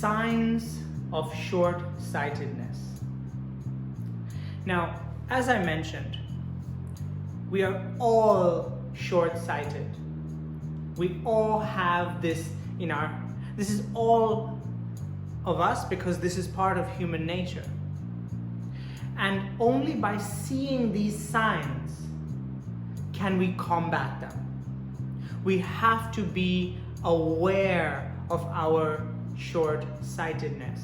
signs of short-sightedness. Now, as I mentioned, we are all short-sighted. We all have this this is all of us because this is part of human nature. And only by seeing these signs can we combat them. We have to be aware of our short-sightedness.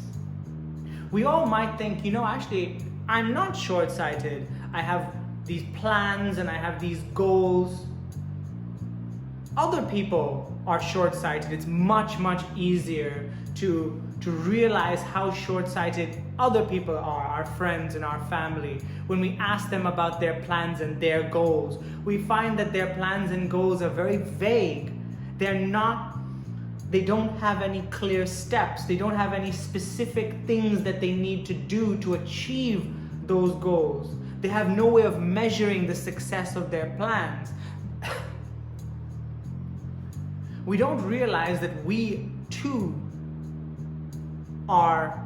We all might think, actually, I'm not short-sighted. I have these plans and I have these goals. Other people are short-sighted. It's much, much easier to realize how short-sighted other people are, our friends and our family. When we ask them about their plans and their goals, we find that their plans and goals are very vague. They don't have any clear steps. They don't have any specific things that they need to do to achieve those goals. They have no way of measuring the success of their plans. We don't realize that we too are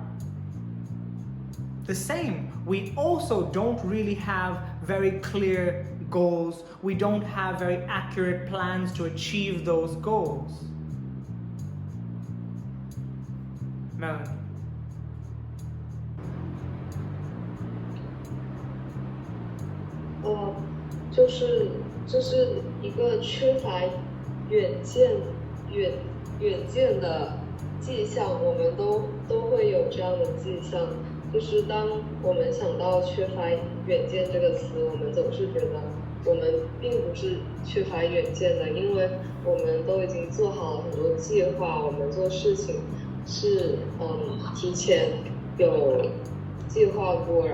the same. We also don't really have very clear goals. We don't have very accurate plans to achieve those goals. Melanie. 这是一个缺乏远见的迹象，我们都会有这样的迹象。就是当我们想到缺乏远见这个词，我们总是觉得我们并不是缺乏远见的，因为我们都已经做好了很多计划，我们做事情是提前有计划过，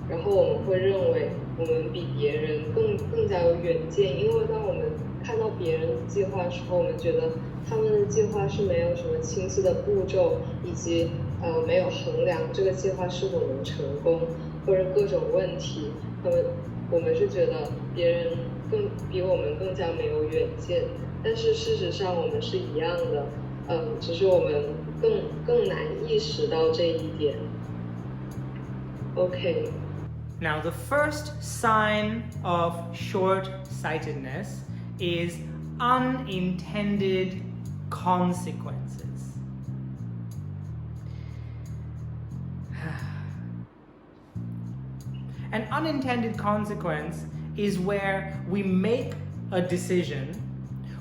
然后我们会认为我们比别人更加有远见，因为当我们看到别人的计划的时候，我们觉得他们的计划是没有什么清晰的步骤，以及没有衡量这个计划是否能成功，或者各种问题，我们是觉得别人比我们更加没有远见，但是事实上我们是一样的，只是我们更难意识到这一点。Okay. Now, the first sign of short-sightedness is unintended consequences. An unintended consequence is where we make a decision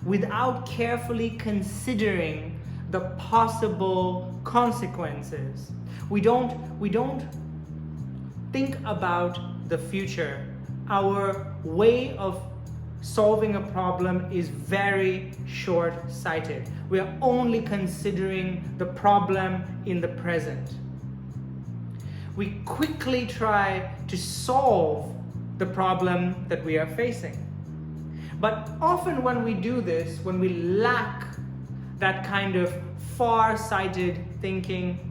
without carefully considering the possible consequences. We don't think about the future. Our way of solving a problem is very short-sighted. We are only considering the problem in the present. We quickly try to solve the problem that we are facing. But often when we do this, when we lack that kind of far-sighted thinking,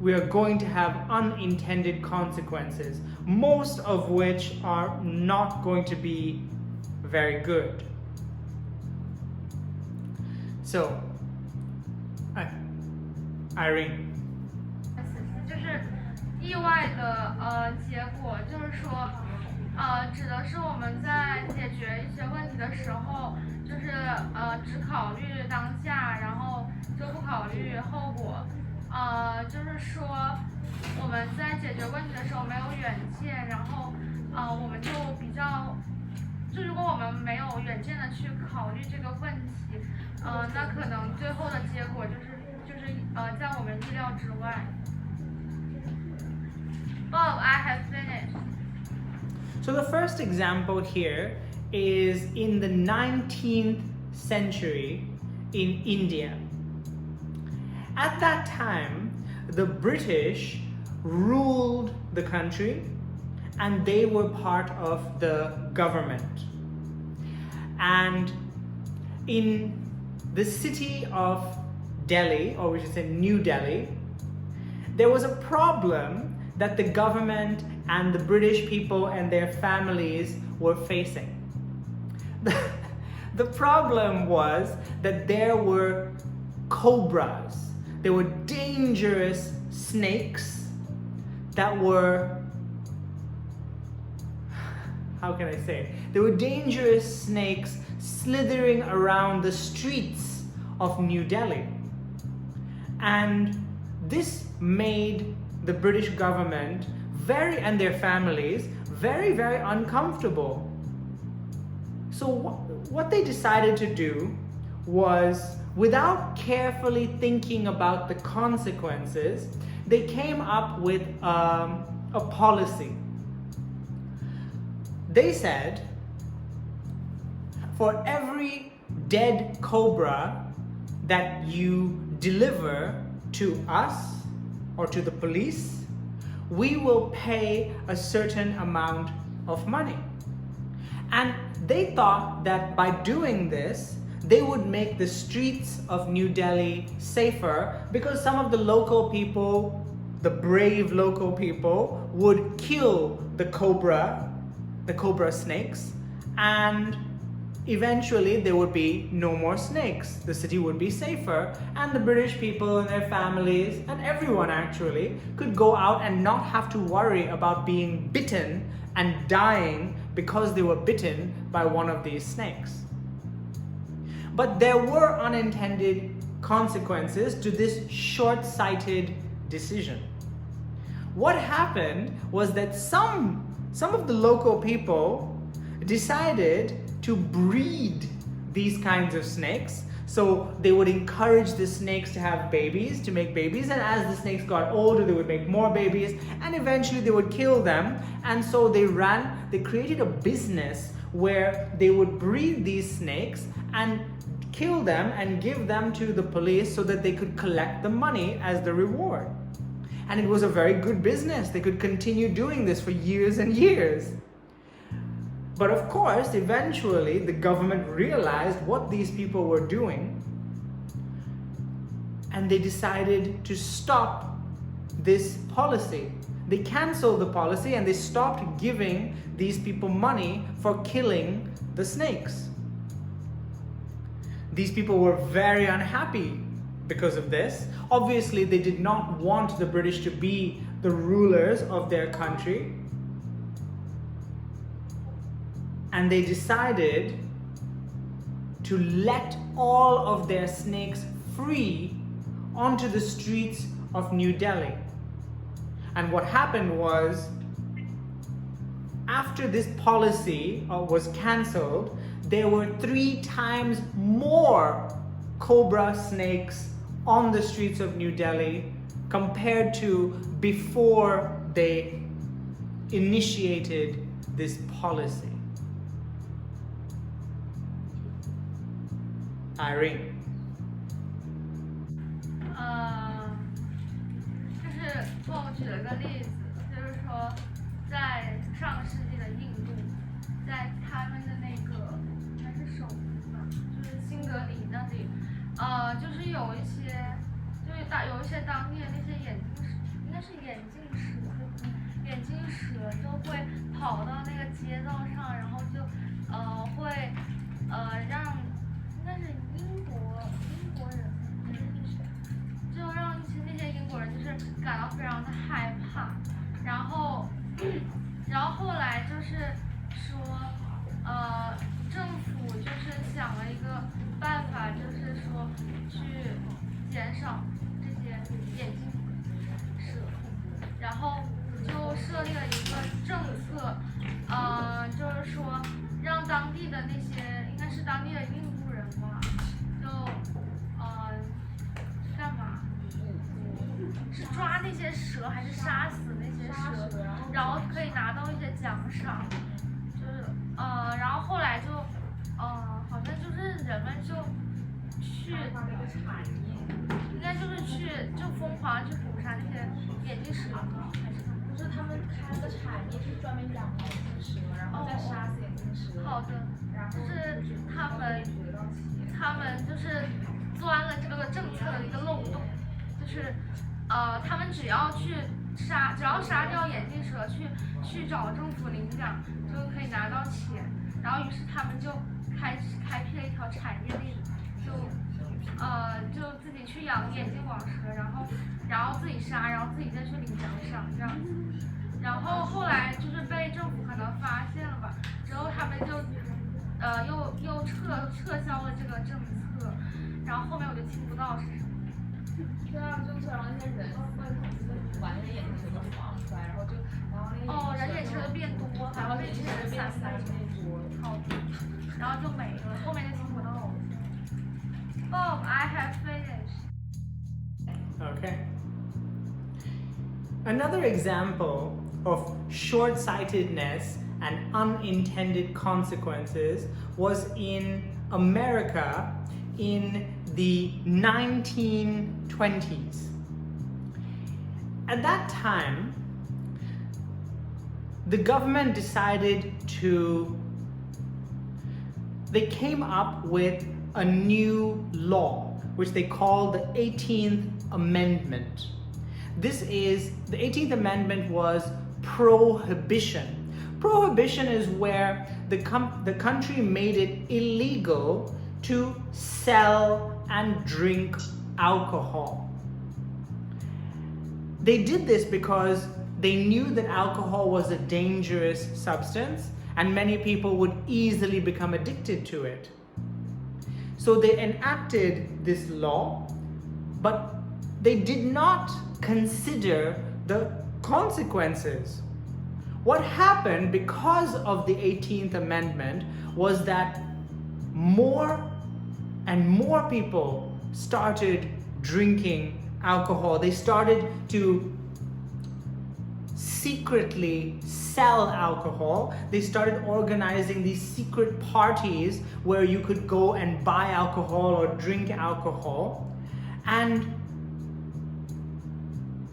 we are going to have unintended consequences, most of which are not going to be very good. So, Irene. 就是意外的结果，就是说，指的是我们在解决一些问题的时候，就是只考虑当下，然后就不考虑后果。就是说我们在解决问题的时候没有远见，然后我们就比较，就如果我们没有远见的去考虑这个问题，那可能最后的结果就是在我们意料之外。Oh, I have finished. So the first example here is in the 19th century in India. At that time, the British ruled the country and they were part of the government. And in the city of Delhi, or we should say New Delhi, there was a problem that the government and the British people and their families were facing. The problem was that there were cobras. They were dangerous snakes that were, how can I say? They were dangerous snakes slithering around the streets of New Delhi. And this made the British government and their families very, very uncomfortable. So what they decided to do was, without carefully thinking about the consequences, they came up with a policy. They said, for every dead cobra that you deliver to us or to the police, we will pay a certain amount of money. And they thought that by doing this, they would make the streets of New Delhi safer, because some of the local people, the brave local people, would kill the cobra snakes, and eventually there would be no more snakes. The city would be safer, and the British people and their families, and everyone actually, could go out and not have to worry about being bitten and dying because they were bitten by one of these snakes. But there were unintended consequences to this short-sighted decision. What happened was that some of the local people decided to breed these kinds of snakes. So they would encourage the snakes to have babies, to make babies, and as the snakes got older, they would make more babies, and eventually they would kill them. And so they created a business where they would breed these snakes and kill them and give them to the police so that they could collect the money as the reward. And it was a very good business. They could continue doing this for years and years. But of course, eventually the government realized what these people were doing, and they decided to stop this policy. They canceled the policy and they stopped giving these people money for killing the snakes. These people were very unhappy because of this. Obviously, they did not want the British to be the rulers of their country. And they decided to let all of their snakes free onto the streets of New Delhi. And what happened was, after this policy was cancelled, there were 3 times more cobra snakes on the streets of New Delhi compared to before they initiated this policy. Irene. 就是我举了个例子，就是说，在上个世纪的印度，在他们的那个应该是首都吧，就是新德里那里，就是有一些当地的那些眼镜蛇，应该是眼镜蛇，眼镜蛇就会跑到那个街道上，然后就会让。应该是英国人，就让那些英国人就是感到非常的害怕，然后后来就是说，政府就是想了一个办法，就是说去减少这些眼镜蛇，然后就设立了一个政策，就是说让当地的那些应该是当地的印度人吧，就干嘛？是抓那些蛇还是杀死那些蛇？然后可以拿到一些奖赏，就是然后后来就好像就是人们就去应该就是就疯狂去捕杀那些眼镜蛇，还是不是他们开了个产业，是专门养眼镜蛇，然后再杀死眼镜蛇。好的，就是他们就是钻了这个政策的一个漏洞，就是他们只要杀掉眼镜蛇，去找政府领奖，就可以拿到钱。然后于是他们就开辟了一条产业链，就自己己去养眼镜网蛇，然后自己杀，然后自己再去领奖赏这样子。然后后来就是被政府可能发现了吧，之后他们就又撤销了这个政策，然后后面我就听不到是什么。对啊，就是让那些人会玩那些眼镜蛇就跑出来，然后那人眼蛇变多，然后那些人散散好多，然后就没了，后面就听不到了。Oh, I have finished. Okay. Another example of short-sightedness and unintended consequences was in America in the 1920s. At that time, the government they came up with a new law, which they call the 18th Amendment. The 18th Amendment was prohibition. Prohibition is where the country made it illegal to sell and drink alcohol. They did this because they knew that alcohol was a dangerous substance and many people would easily become addicted to it. So they enacted this law, but they did not consider the consequences. What happened because of the 18th Amendment was that more and more people started drinking alcohol. They started to secretly sell alcohol. They started organizing these secret parties where you could go and buy alcohol or drink alcohol. And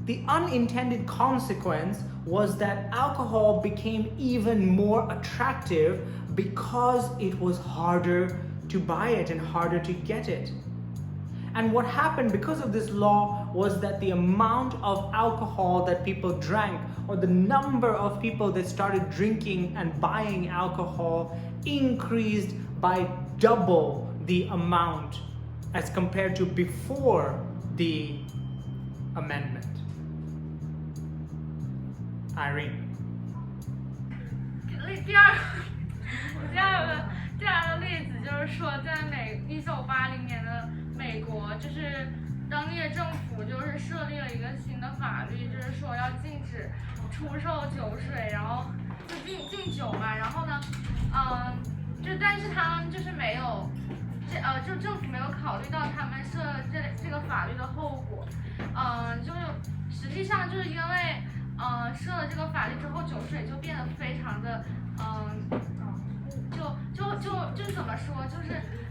the unintended consequence was that alcohol became even more attractive because it was harder to buy it and harder to get it. And what happened because of this law was that the amount of alcohol that people drank, or the number of people that started drinking and buying alcohol, increased by double the amount as compared to before the amendment. Irene. 第二个例子就是说，在1980年的美国，就是当地的政府就是设立了一个新的法律，就是说要禁止出售酒水，然后就禁酒嘛。然后呢，但是他们就是没有，就政府没有考虑到他们设这个法律的后果，就是实际上就是因为设了这个法律之后，酒水就变得非常的就是怎么说，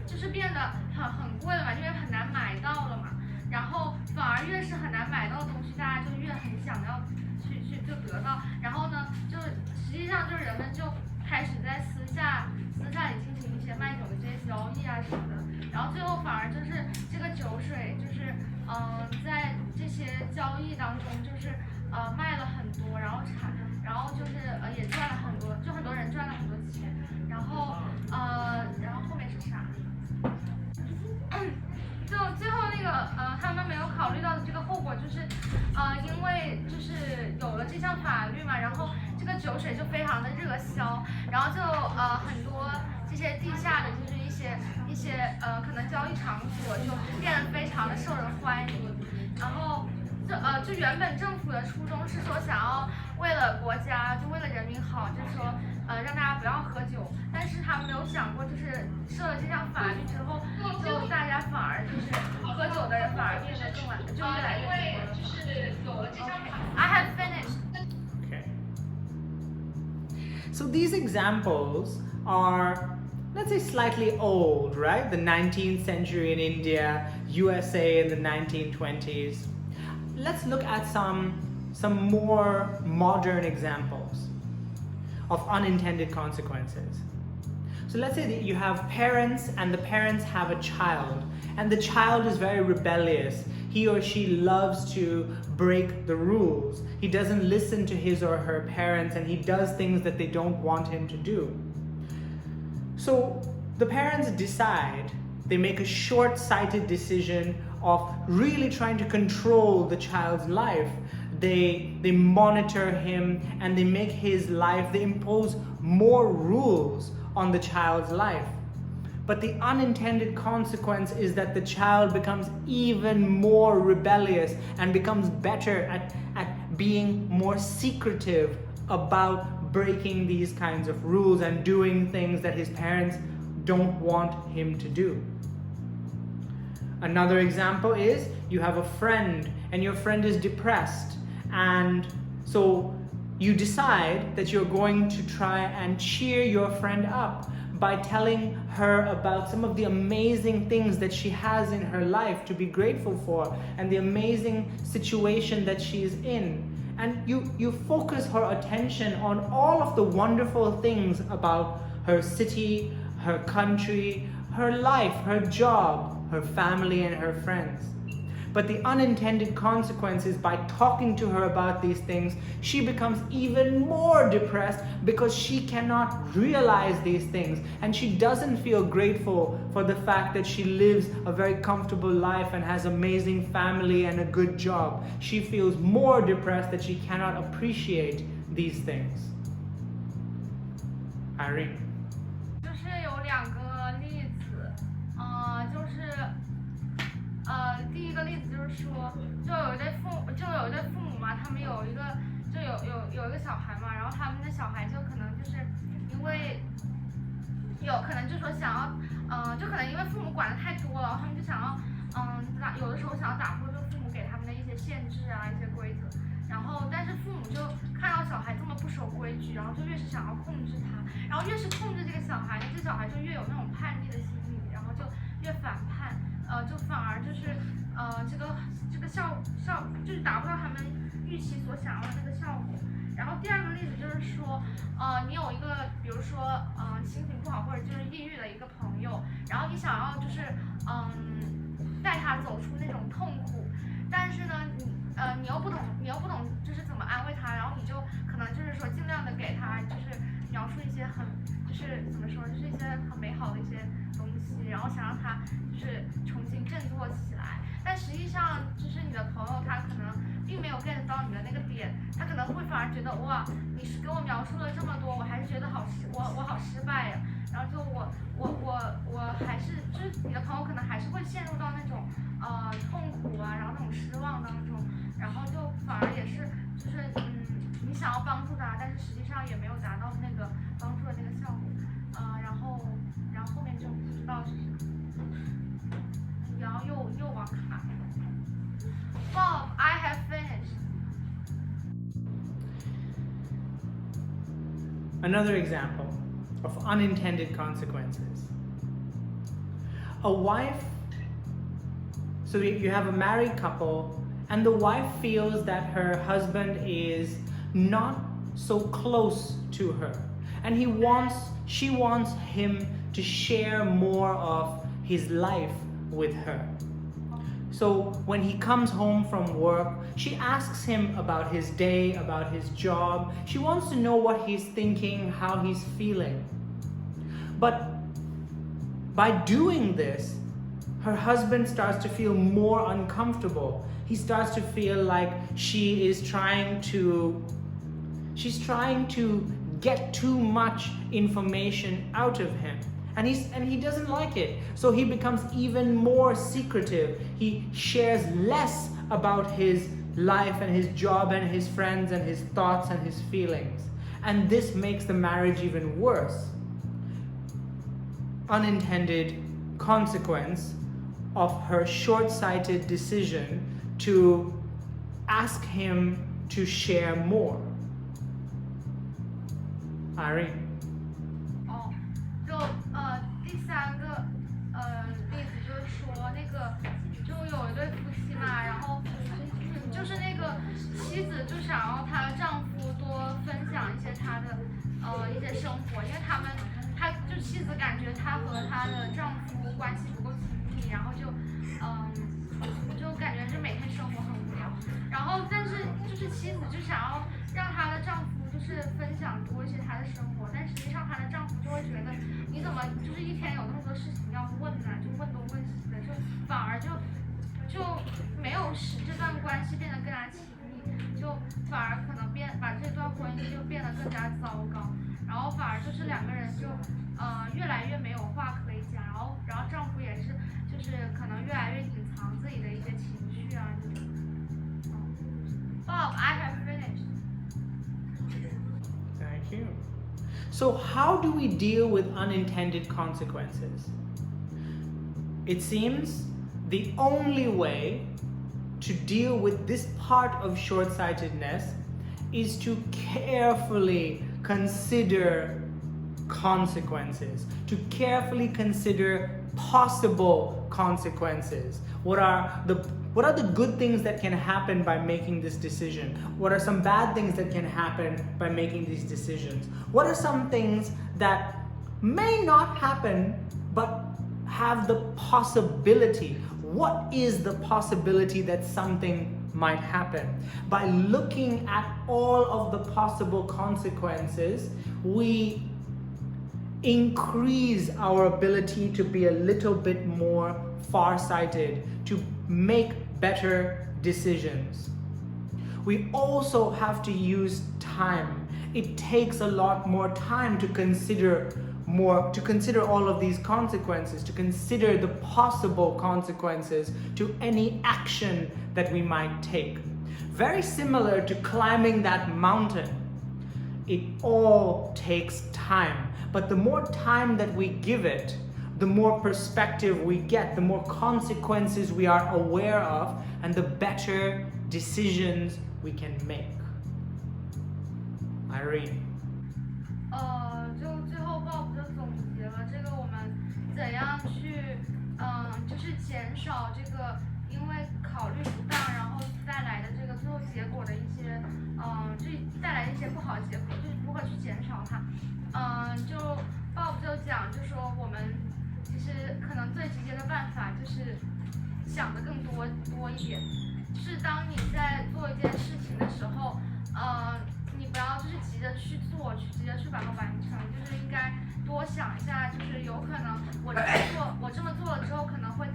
就是变得很贵了嘛，因为很难买到了嘛。然后反而越是很难买到的东西，大家就越很想要去就得到。然后呢，就实际上就是人们就开始在私下里进行一些卖酒的这些交易啊什么的。然后最后反而就是这个酒水就是在这些交易当中就是卖了很多，然后就是也赚了很多，就很多人赚了很多钱。然后后面是啥？就最后那个他们没有考虑到的这个后果就是，因为就是有了这项法律嘛，然后这个酒水就非常的热销，然后就很多这些地下的就是一些可能交易场所就变得非常的受人欢迎，然后就原本政府的初衷是说想要为了国家就为了人民好，就是说让大家不要喝酒，但是他们没有想过就是设了这项法律之后，就大家反而就是喝酒的人反而变得更晚，就越来越多了。就是有了这项法律。I have finished. Okay. So these examples are, let's say, slightly old, right? The 19th century in India, USA in the 1920s. Let's look at some more modern examples of unintended consequences. So let's say that you have parents and the parents have a child and the child is very rebellious. He or she loves to break the rules. He doesn't listen to his or her parents and he does things that they don't want him to do. So the parents decide they make a short-sighted decision of really trying to control the child's life. They monitor him and they make his life, they impose more rules on the child's life. But the unintended consequence is that the child becomes even more rebellious and becomes better at being more secretive about breaking these kinds of rules and doing things that his parents don't want him to do. Another example is you have a friend and your friend is depressed, and so you decide that you're going to try and cheer your friend up by telling her about some of the amazing things that she has in her life to be grateful for and the amazing situation that she's in. And you focus her attention on all of the wonderful things about her city, her country, her life, her job, her family, and her friends. But the unintended consequence is by talking to her about these things, she becomes even more depressed because she cannot realize these things and she doesn't feel grateful for the fact that she lives a very comfortable life and has amazing family and a good job. She feels more depressed that she cannot appreciate these things. Irene. 就是有2个例子，第一个例子就是说，就有一对父母嘛，他们有一个小孩嘛，然后他们的小孩就可能就是因为有可能就说想要，就可能因为父母管的太多了，他们就想要，有的时候想要打破就父母给他们的一些限制啊，一些规则，然后但是父母就看到小孩这么不守规矩，然后就越是想要控制他，然后越是控制这个小孩，这小孩就越有那种叛逆的心理，然后就越反叛。就反而就是这个就是达不到他们预期所想要的那个效果。然后第2个例子就是说，你有一个比如说心情不好或者就是抑郁的一个朋友，然后你想要就是带他走出那种痛苦，但是呢你又不懂就是怎么安慰他，然后你就可能就是说尽量的给他就是描述一些很就是怎么说就是一些很美好的一些东西，然后想让他就是重新振作起来，但实际上就是你的朋友他可能并没有 get 到你的那个点，他可能会反而觉得哇，你是给我描述了这么多，我还是觉得我好失败呀，然后就我还是就是你的朋友可能还是会陷入到那种痛苦啊，然后那种失望当中，然后就反而也是就是你想要帮助他，但是实际上也没有达到那个帮助的那个效果，然后后面就不知道是啥，然后又往卡。Bob, I have finished. Another example of unintended consequences. A wife, so you have a married couple, and the wife feels that her husband is not so close to her, and she wants him to share more of his life with her. So when he comes home from work, she asks him about his day, about his job. She wants to know what he's thinking, how he's feeling. But by doing this, her husband starts to feel more uncomfortable. He starts to feel like she's trying to get too much information out of him. And he doesn't like it. So he becomes even more secretive. He shares less about his life and his job and his friends and his thoughts and his feelings. And this makes the marriage even worse. Unintended consequence of her short-sighted decision to ask him to share more. Irene. 第3个例子就是说那个就有一对夫妻嘛，然后就是那个妻子就想要她的丈夫多分享一些她的一些生活，因为她就妻子感觉她和她的丈夫关系不够亲密，然后就感觉就每天生活很无聊，然后但是就是妻子就想要让她的丈夫就是分享多一些她的生活，但实际上她的丈夫就会觉得你怎么就是一天有那么多事情要问呢，就问东问西的，就反而就没有使这段关系变得更加亲密，就反而可能把这段婚姻就变得更加糟糕，然后反而就是两个人就越来越没有话可以讲，然后丈夫也是就是可能越来越隐藏自己的一些情绪啊这种。Bob, I have finished. Thank you. So how do we deal with unintended consequences? It seems the only way to deal with this part of short-sightedness is to carefully consider consequences, to carefully consider possible consequences. What are the good things that can happen by making this decision? What are some bad things that can happen by making these decisions? What are some things that may not happen but have the possibility? What is the possibility that something might happen? By looking at all of the possible consequences, we increase our ability to be a little bit more far-sighted, to make better decisions. We also have to use time. It takes a lot more time to consider all of these consequences, to consider the possible consequences to any action that we might take. Very similar to climbing that mountain. It all takes time, but the more time that we give it, the more perspective we get, the more consequences we are aware of, and the better decisions we can make. Irene. 就最后 Bob 就总结了这个我们怎样去，就是减少这个因为考虑不当，然后带来的这个最后结果的一些，这带来的一些不好的结果，就是如何去减少它。就 Bob 就讲，就说我们其实可能最直接的办法就是想的更多一点，就是当你在做一件事情的时候，你不要就是急着去做，急着去把它完成，就是应该多想一下，就是有可能我这么做了之后，可能会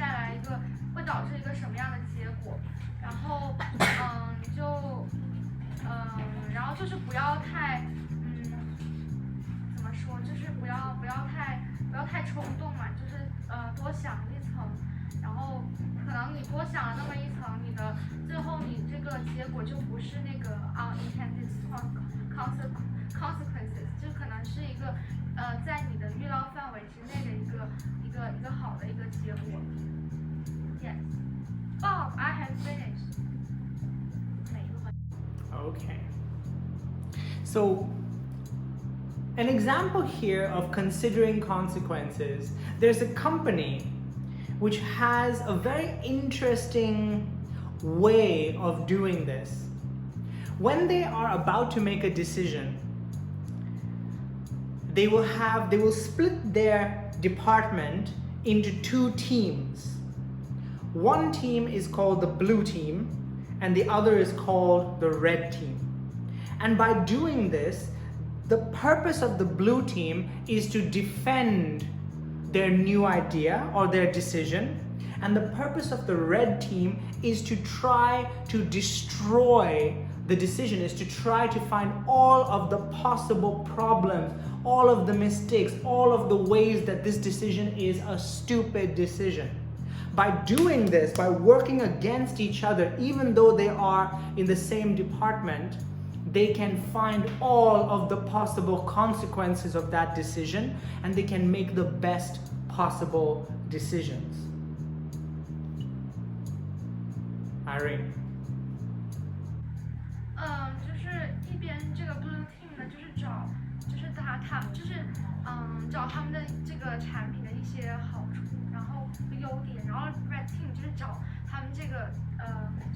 导致一个什么样的结果，然后然后就是不要太怎么说，就是不要太冲动嘛，就是多想一层，然后可能你多想了那么一层，最后你这个结果就不是那个unintended consequences， 就可能是一个在你的预料范围之内的一个好的一个结果。Yes, Bob, I have finished. Okay. So, an example here of considering consequences. There's a company which has a very interesting way of doing this. When they are about to make a decision, they will split their department into two teams. One team is called the blue team, and the other is called the red team. And by doing this, the purpose of the blue team is to defend their new idea or their decision, and the purpose of the red team is to try to destroy the decision, is to try to find all of the possible problems, all of the mistakes, all of the ways that this decision is a stupid decision. By doing this, by working against each other, even though they are in the same department, they can find all of the possible consequences of that decision, and they can make the best possible decisions. Irene. 就是一边这个 blue team 呢，就是找他们的这个产品的一些好处，然后优点，然后 red team 就是找他们这个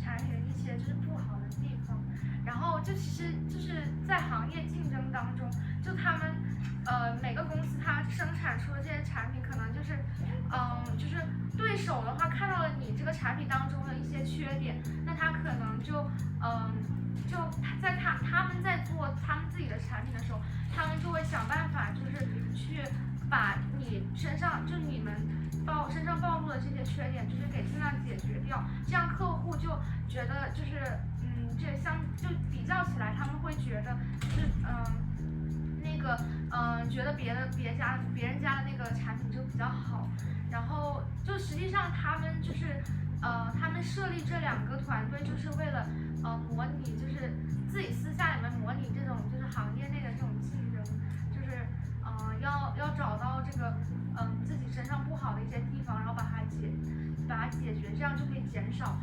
产品的一些就是不好的地方，然后就其实就是在行业竞争当中，就他们每个公司它生产出的这些产品，可能就是对手的话看到了你这个产品当中的一些缺点，那他可能就在他们在做他们自己的产品的时候，他们就会想办法就是去把你身上就你们身上暴露的这些缺点，就是给尽量解决掉，这样客户就觉得就是这就比较起来，他们会觉得就是觉得别人家的那个产品就比较好，然后就实际上他们就是他们设立这2个团队就是为了模拟就是自己私下里面模拟这种就是行业内的这种竞争，就是要找到这个自己身上不好的一些地方，然后把它解决，这样就可以减少